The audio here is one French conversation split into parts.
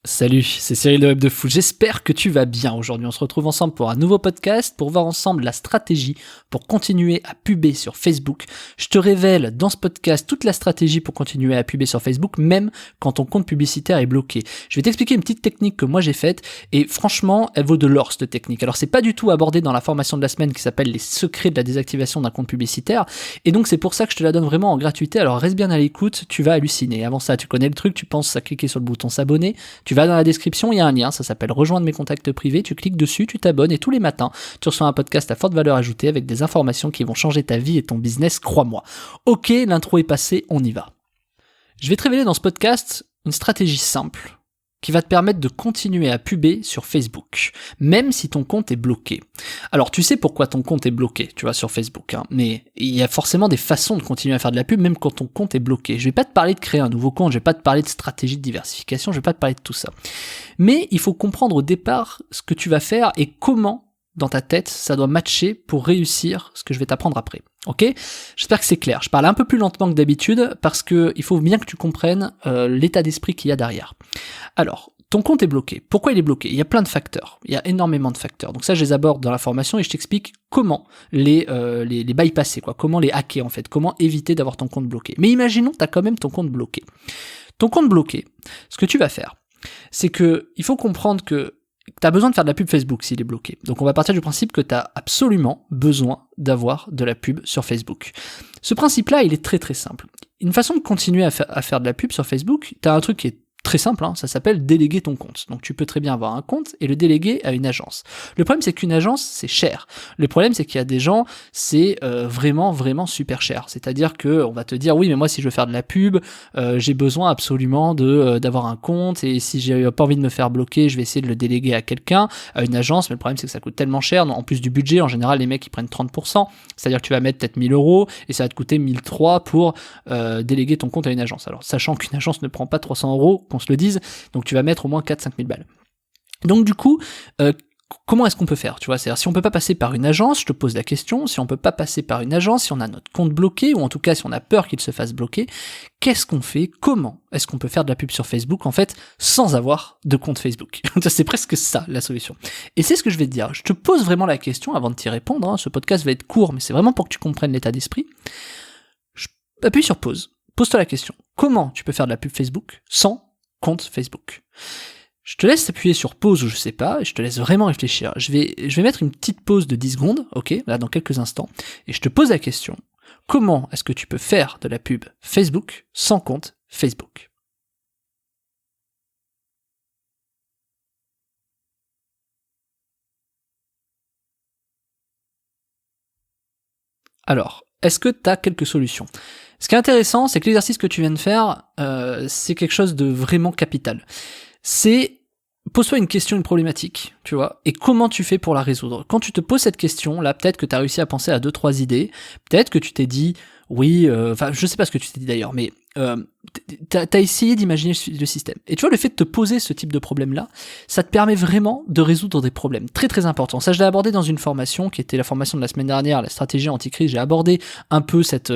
Salut, c'est Cyril de Web de Fou. J'espère que tu vas bien. Aujourd'hui, on se retrouve ensemble pour un nouveau podcast pour voir ensemble la stratégie pour continuer à puber sur Facebook. Je te révèle dans ce podcast toute la stratégie pour continuer à puber sur Facebook, même quand ton compte publicitaire est bloqué. Je vais t'expliquer une petite technique que moi j'ai faite et franchement, elle vaut de l'or cette technique. Alors, c'est pas du tout abordé dans la formation de la semaine qui s'appelle les secrets de la désactivation d'un compte publicitaire et donc c'est pour ça que je te la donne vraiment en gratuité. Alors, reste bien à l'écoute, tu vas halluciner. Avant ça, tu connais le truc, tu penses à cliquer sur le bouton s'abonner. Tu vas dans la description, il y a un lien, ça s'appelle rejoindre mes contacts privés, tu cliques dessus, tu t'abonnes et tous les matins, tu reçois un podcast à forte valeur ajoutée avec des informations qui vont changer ta vie et ton business, crois-moi. Ok, l'intro est passée, on y va. Je vais te révéler dans ce podcast une stratégie simple qui va te permettre de continuer à puber sur Facebook, même si ton compte est bloqué. Alors, tu sais pourquoi ton compte est bloqué, tu vois, sur Facebook, hein, mais il y a forcément des façons de continuer à faire de la pub, même quand ton compte est bloqué. Je vais pas te parler de créer un nouveau compte, je vais pas te parler de stratégie de diversification, je vais pas te parler de tout ça. Mais il faut comprendre au départ ce que tu vas faire et comment, dans ta tête, ça doit matcher pour réussir ce que je vais t'apprendre après. Ok ? J'espère que c'est clair. Je parle un peu plus lentement que d'habitude parce que il faut bien que tu comprennes l'état d'esprit qu'il y a derrière. Alors, ton compte est bloqué. Pourquoi il est bloqué ? Il y a plein de facteurs. Il y a énormément de facteurs. Donc ça, je les aborde dans la formation et je t'explique comment les bypasser, quoi. Comment les hacker en fait. Comment éviter d'avoir ton compte bloqué. Mais imaginons que tu as quand même ton compte bloqué. Ton compte bloqué, ce que tu vas faire, c'est que il faut comprendre que tu as besoin de faire de la pub Facebook s'il est bloqué. Donc on va partir du principe que tu as absolument besoin d'avoir de la pub sur Facebook. Ce principe-là, il est très très simple. Une façon de continuer à faire de la pub sur Facebook, tu as un truc qui est très simple, hein, ça s'appelle déléguer ton compte. Donc tu peux très bien avoir un compte et le déléguer à une agence. Le problème c'est qu'une agence c'est cher. Le problème c'est qu'il y a des gens, c'est vraiment super cher. C'est-à-dire que on va te dire oui mais moi si je veux faire de la pub, j'ai besoin absolument d'avoir un compte et si j'ai pas envie de me faire bloquer, je vais essayer de le déléguer à quelqu'un, à une agence. Mais le problème c'est que ça coûte tellement cher. En plus du budget, en général les mecs ils prennent 30%. C'est-à-dire que tu vas mettre peut-être 1000 € et ça va te coûter 1003 pour déléguer ton compte à une agence. Alors sachant qu'une agence ne prend pas 300 €, qu'on se le dise, donc tu vas mettre au moins 4-5 000 balles. Donc du coup, comment est-ce qu'on peut faire, tu vois ? C'est-à-dire si on peut pas passer par une agence, je te pose la question, si on peut pas passer par une agence, si on a notre compte bloqué, ou en tout cas si on a peur qu'il se fasse bloquer, qu'est-ce qu'on fait ? Comment est-ce qu'on peut faire de la pub sur Facebook, en fait, sans avoir de compte Facebook ? C'est presque ça, la solution. Et c'est ce que je vais te dire. Je te pose vraiment la question avant de t'y répondre, hein. Ce podcast va être court, mais c'est vraiment pour que tu comprennes l'état d'esprit. Appuie sur pause. Pose-toi la question. Comment tu peux faire de la pub Facebook sans compte Facebook ? Je te laisse appuyer sur pause ou je sais pas, et je te laisse vraiment réfléchir. Je vais mettre une petite pause de 10 secondes, ok, là dans quelques instants, et je te pose la question. Comment est-ce que tu peux faire de la pub Facebook sans compte Facebook ? Alors, est-ce que tu as quelques solutions ? Ce qui est intéressant, c'est que l'exercice que tu viens de faire, c'est quelque chose de vraiment capital. C'est pose-toi une question, une problématique, tu vois, et comment tu fais pour la résoudre. Quand tu te poses cette question, là, peut-être que tu as réussi à penser à 2-3 idées, peut-être que tu t'es dit, oui, enfin, je sais pas ce que tu t'es dit d'ailleurs, mais t'as essayé d'imaginer le système. Et tu vois, le fait de te poser ce type de problème-là, ça te permet vraiment de résoudre des problèmes très très importants. Ça, je l'ai abordé dans une formation qui était la formation de la semaine dernière, la stratégie anti-crise. J'ai abordé un peu cet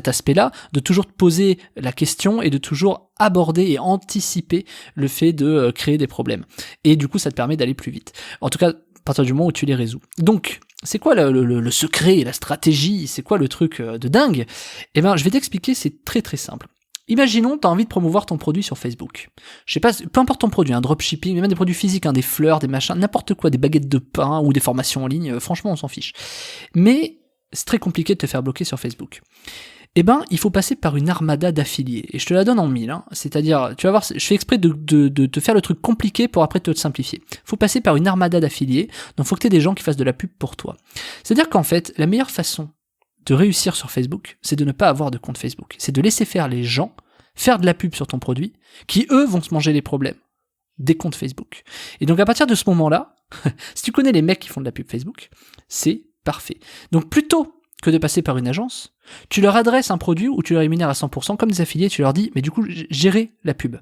aspect-là, de toujours te poser la question et de toujours aborder et anticiper le fait de créer des problèmes. Et du coup, ça te permet d'aller plus vite. En tout cas, à partir du moment où tu les résous. Donc, c'est quoi le secret, la stratégie ? C'est quoi le truc de dingue ? Eh ben, je vais t'expliquer, c'est très très simple. Imaginons, tu as envie de promouvoir ton produit sur Facebook. Je sais pas, peu importe ton produit, un dropshipping, même des produits physiques, des fleurs, des machins, n'importe quoi, des baguettes de pain ou des formations en ligne, franchement, on s'en fiche. Mais c'est très compliqué de te faire bloquer sur Facebook. Eh ben, il faut passer par une armada d'affiliés. Et je te la donne en 1000, hein. C'est-à-dire, tu vas voir, je fais exprès de te faire le truc compliqué pour après te le simplifier. Faut passer par une armada d'affiliés, donc faut que tu aies des gens qui fassent de la pub pour toi. C'est-à-dire qu'en fait, la meilleure façon de réussir sur Facebook, c'est de ne pas avoir de compte Facebook. C'est de laisser faire les gens faire de la pub sur ton produit, qui eux vont se manger les problèmes des comptes Facebook. Et donc à partir de ce moment-là, si tu connais les mecs qui font de la pub Facebook, c'est parfait. Donc plutôt que de passer par une agence, tu leur adresses un produit où tu les rémunères à 100%, comme des affiliés, tu leur dis, mais du coup, gérez la pub.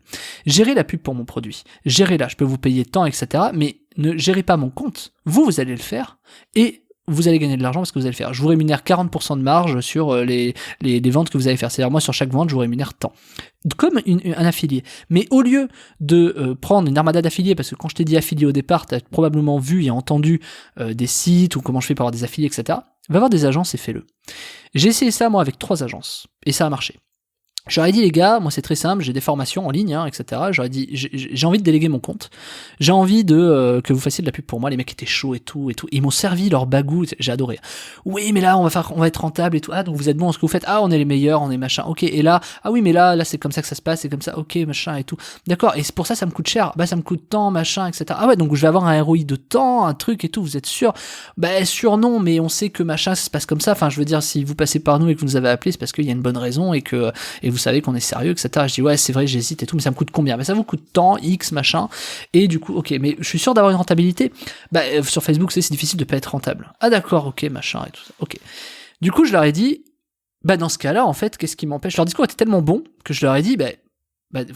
Gérez la pub pour mon produit. Gérez-la, je peux vous payer tant, etc. Mais ne gérez pas mon compte. Vous allez le faire, et vous allez gagner de l'argent parce que vous allez le faire. Je vous rémunère 40% de marge sur les ventes que vous allez faire. C'est-à-dire, moi, sur chaque vente, je vous rémunère tant. Comme un affilié. Mais au lieu de prendre une armada d'affiliés, parce que quand je t'ai dit affilié au départ, t'as probablement vu et entendu des sites ou comment je fais pour avoir des affiliés, etc. Va voir des agences et fais-le. J'ai essayé ça, moi, avec 3 agences. Et ça a marché. J'aurais dit, les gars, moi c'est très simple, j'ai des formations en ligne, etc. J'aurais dit, j'ai envie de déléguer mon compte. J'ai envie de que vous fassiez de la pub pour moi. Les mecs étaient chauds et tout. Ils m'ont servi leur bagou, j'ai adoré. Oui, mais là on va être rentable et tout. Ah, donc vous êtes bon en ce que vous faites. Ah, on est les meilleurs, on est machin. Ok. Et là, ah oui, mais là c'est comme ça que ça se passe, c'est comme ça. Ok, machin et tout. D'accord. Et c'est pour ça me coûte cher. Bah ça me coûte tant, machin, etc. Ah ouais, donc je vais avoir un ROI de temps, un truc et tout. Vous êtes sûr? Bah sûr non, mais on sait que machin ça se passe comme ça. Enfin, je veux dire, si vous passez par nous et que vous nous avez appelé, c'est parce qu'il y a une bonne raison et vous savez qu'on est sérieux, etc. Je dis ouais, c'est vrai, j'hésite et tout, mais ça me coûte combien? Mais ça vous coûte tant, X, machin. Et du coup, ok, mais je suis sûr d'avoir une rentabilité. Bah sur Facebook, c'est difficile de pas être rentable. Ah d'accord, ok, machin et tout ça. Ok. Du coup, je leur ai dit, bah dans ce cas-là, en fait, qu'est-ce qui m'empêche? Leur discours était tellement bon que je leur ai dit,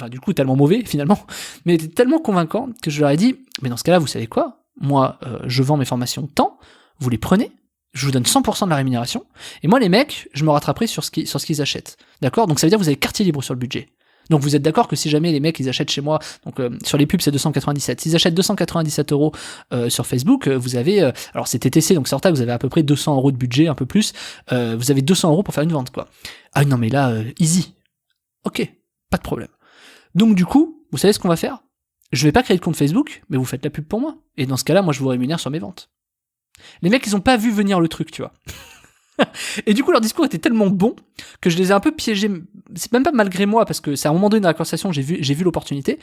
du coup, tellement mauvais finalement, mais était tellement convaincant que je leur ai dit, mais dans ce cas-là, vous savez quoi? Moi, je vends mes formations tant, vous les prenez. Je vous donne 100% de la rémunération, et moi les mecs, je me rattraperai sur ce qu'ils achètent. D'accord? Donc ça veut dire que vous avez quartier libre sur le budget. Donc vous êtes d'accord que si jamais les mecs ils achètent chez moi, donc sur les pubs c'est 297, s'ils achètent 297 € sur Facebook, vous avez, alors c'est TTC donc c'est en retard, vous avez à peu près 200 € de budget, un peu plus, vous avez 200 € pour faire une vente quoi. Ah non mais là, easy. Ok, pas de problème. Donc du coup, vous savez ce qu'on va faire? Je vais pas créer de compte Facebook, mais vous faites la pub pour moi. Et dans ce cas-là, moi je vous rémunère sur mes ventes. Les mecs, ils ont pas vu venir le truc, tu vois. Et du coup, leur discours était tellement bon que je les ai un peu piégés. C'est même pas malgré moi, parce que c'est à un moment donné dans la conversation, j'ai vu l'opportunité.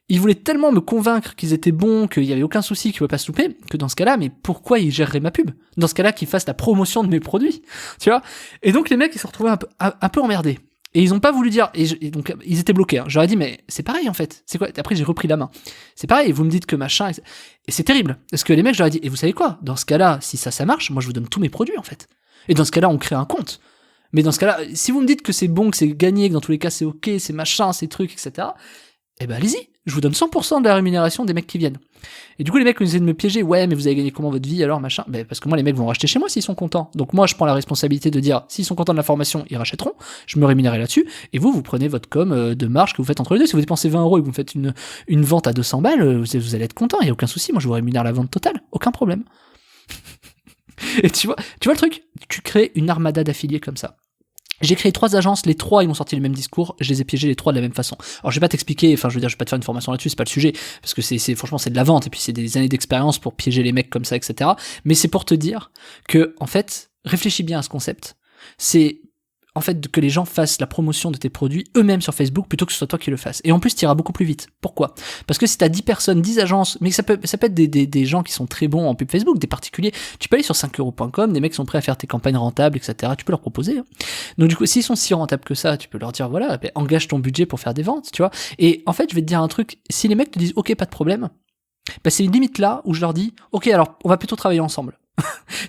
Ils voulaient tellement me convaincre qu'ils étaient bons, qu'il y avait aucun souci, qu'ils pouvaient pas se louper, que dans ce cas-là, mais pourquoi ils géreraient ma pub? Dans ce cas-là, qu'ils fassent la promotion de mes produits, tu vois. Et donc, les mecs, ils se retrouvaient un peu emmerdés. Et ils ont pas voulu dire, et donc ils étaient bloqués. Hein. J'aurais dit, mais c'est pareil en fait. C'est quoi? Après j'ai repris la main. C'est pareil. Vous me dites que machin, et c'est terrible. Parce que les mecs, j'aurais dit, et vous savez quoi? Dans ce cas-là, si ça marche, moi je vous donne tous mes produits en fait. Et dans ce cas-là, on crée un compte. Mais dans ce cas-là, si vous me dites que c'est bon, que c'est gagné, que dans tous les cas c'est ok, c'est machin, c'est trucs, etc. Eh ben allez-y. Je vous donne 100% de la rémunération des mecs qui viennent. Et du coup, les mecs, ils essaient de me piéger. Ouais, mais vous avez gagné comment votre vie alors, machin? Ben, parce que moi, les mecs vont racheter chez moi s'ils sont contents. Donc moi, je prends la responsabilité de dire, s'ils sont contents de la formation, ils rachèteront. Je me rémunérerai là-dessus. Et vous prenez votre com de marge que vous faites entre les deux. Si vous dépensez 20 € et que vous faites une vente à 200 balles, vous allez être content. Il n'y a aucun souci. Moi, je vous rémunère la vente totale. Aucun problème. Et tu vois le truc? Tu crées une armada d'affiliés comme ça. J'ai créé 3 agences, les 3 ils m'ont sorti le même discours, je les ai piégés les 3 de la même façon. Alors je vais pas t'expliquer, je vais pas te faire une formation là-dessus, c'est pas le sujet, parce que franchement c'est de la vente, et puis c'est des années d'expérience pour piéger les mecs comme ça, etc. Mais c'est pour te dire que, en fait, réfléchis bien à ce concept, c'est en fait que les gens fassent la promotion de tes produits eux-mêmes sur Facebook plutôt que ce soit toi qui le fasses. Et en plus, tu iras beaucoup plus vite. Pourquoi? Parce que si t'as 10 personnes, 10 agences, mais ça peut être des gens qui sont très bons en pub Facebook, des particuliers, tu peux aller sur 5euros.com, des mecs sont prêts à faire tes campagnes rentables, etc. Tu peux leur proposer. Hein. Donc du coup, s'ils sont si rentables que ça, tu peux leur dire, voilà, engage ton budget pour faire des ventes, tu vois. Et en fait, je vais te dire un truc, si les mecs te disent, ok, pas de problème, c'est une limite là où je leur dis, ok, alors on va plutôt travailler ensemble.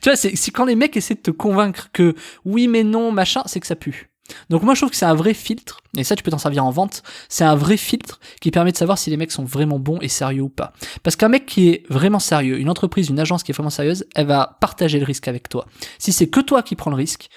Tu vois, c'est quand les mecs essaient de te convaincre que oui mais non machin, c'est que ça pue. Donc moi je trouve que c'est un vrai filtre, et ça tu peux t'en servir en vente, c'est un vrai filtre qui permet de savoir si les mecs sont vraiment bons et sérieux ou pas. Parce qu'un mec qui est vraiment sérieux, une entreprise, une agence qui est vraiment sérieuse, elle va partager le risque avec toi. Si c'est que toi qui prends le risque,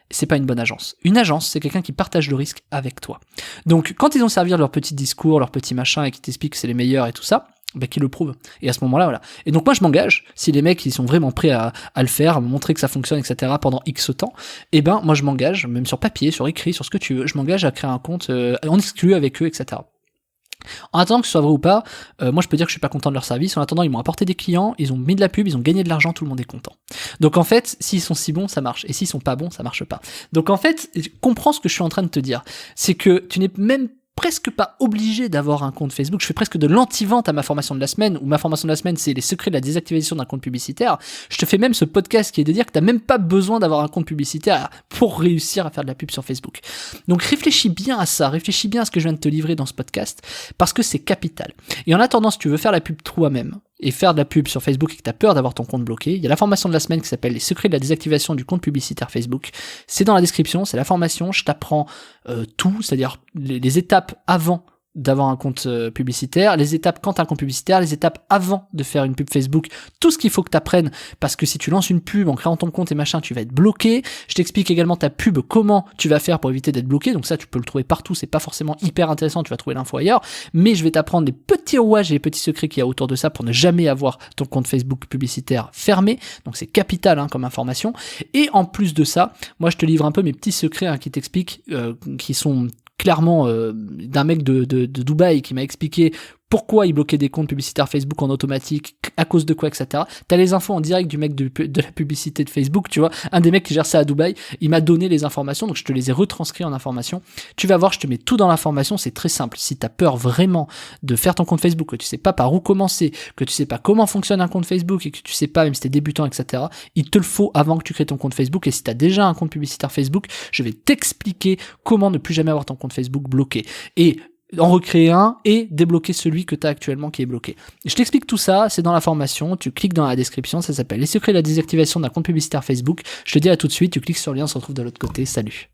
c'est pas une bonne agence. Une agence, c'est quelqu'un qui partage le risque avec toi. Donc quand ils ont servi leur petit discours, leur petit machin, et qui t'expliquent que c'est les meilleurs et tout ça, qui le prouve. Et à ce moment-là, voilà. Et donc moi, je m'engage, si les mecs, ils sont vraiment prêts à le faire, à me montrer que ça fonctionne, etc., pendant X temps, moi, je m'engage, même sur papier, sur écrit, sur ce que tu veux, je m'engage à créer un compte en exclu avec eux, etc. En attendant que ce soit vrai ou pas, moi je peux dire que je suis pas content de leur service. En attendant, ils m'ont apporté des clients, ils ont mis de la pub, ils ont gagné de l'argent, tout le monde est content. Donc en fait, s'ils sont si bons, ça marche. Et s'ils sont pas bons, ça marche pas. Donc en fait, comprends ce que je suis en train de te dire. C'est que tu n'es même presque pas obligé d'avoir un compte Facebook. Je fais presque de l'anti-vente à ma formation de la semaine, où ma formation de la semaine, c'est les secrets de la désactivation d'un compte publicitaire. Je te fais même ce podcast qui est de dire que t'as même pas besoin d'avoir un compte publicitaire pour réussir à faire de la pub sur Facebook. Donc réfléchis bien à ça, réfléchis bien à ce que je viens de te livrer dans ce podcast, parce que c'est capital. Et en attendant, si tu veux faire la pub toi-même, et faire de la pub sur Facebook et que tu as peur d'avoir ton compte bloqué, il y a la formation de la semaine qui s'appelle les secrets de la désactivation du compte publicitaire Facebook. C'est dans la description, c'est la formation, je t'apprends tout, c'est-à-dire les étapes avant d'avoir un compte publicitaire, les étapes quand t'as un compte publicitaire, les étapes avant de faire une pub Facebook, tout ce qu'il faut que t'apprennes, parce que si tu lances une pub en créant ton compte et machin, tu vas être bloqué. Je t'explique également ta pub, comment tu vas faire pour éviter d'être bloqué, donc ça tu peux le trouver partout, c'est pas forcément hyper intéressant, tu vas trouver l'info ailleurs, mais je vais t'apprendre les petits rouages et les petits secrets qu'il y a autour de ça pour ne jamais avoir ton compte Facebook publicitaire fermé, donc c'est capital comme information. Et en plus de ça, moi je te livre un peu mes petits secrets qui t'expliquent, qui sont clairement d'un mec de Dubaï qui m'a expliqué pourquoi il bloquait des comptes publicitaires Facebook en automatique, à cause de quoi, etc. T'as les infos en direct du mec de la publicité de Facebook, tu vois, un des mecs qui gère ça à Dubaï, il m'a donné les informations, donc je te les ai retranscrits en information. Tu vas voir, je te mets tout dans l'information, c'est très simple. Si t'as peur vraiment de faire ton compte Facebook, que tu sais pas par où commencer, que tu sais pas comment fonctionne un compte Facebook et que tu sais pas, même si t'es débutant, etc., il te le faut avant que tu crées ton compte Facebook. Et si t'as déjà un compte publicitaire Facebook, je vais t'expliquer comment ne plus jamais avoir ton compte Facebook bloqué. Et en recréer un et débloquer celui que tu as actuellement qui est bloqué. Je t'explique tout ça, c'est dans la formation, tu cliques dans la description, ça s'appelle les secrets de la désactivation d'un compte publicitaire Facebook. Je te dis à tout de suite, tu cliques sur le lien, on se retrouve de l'autre côté, salut.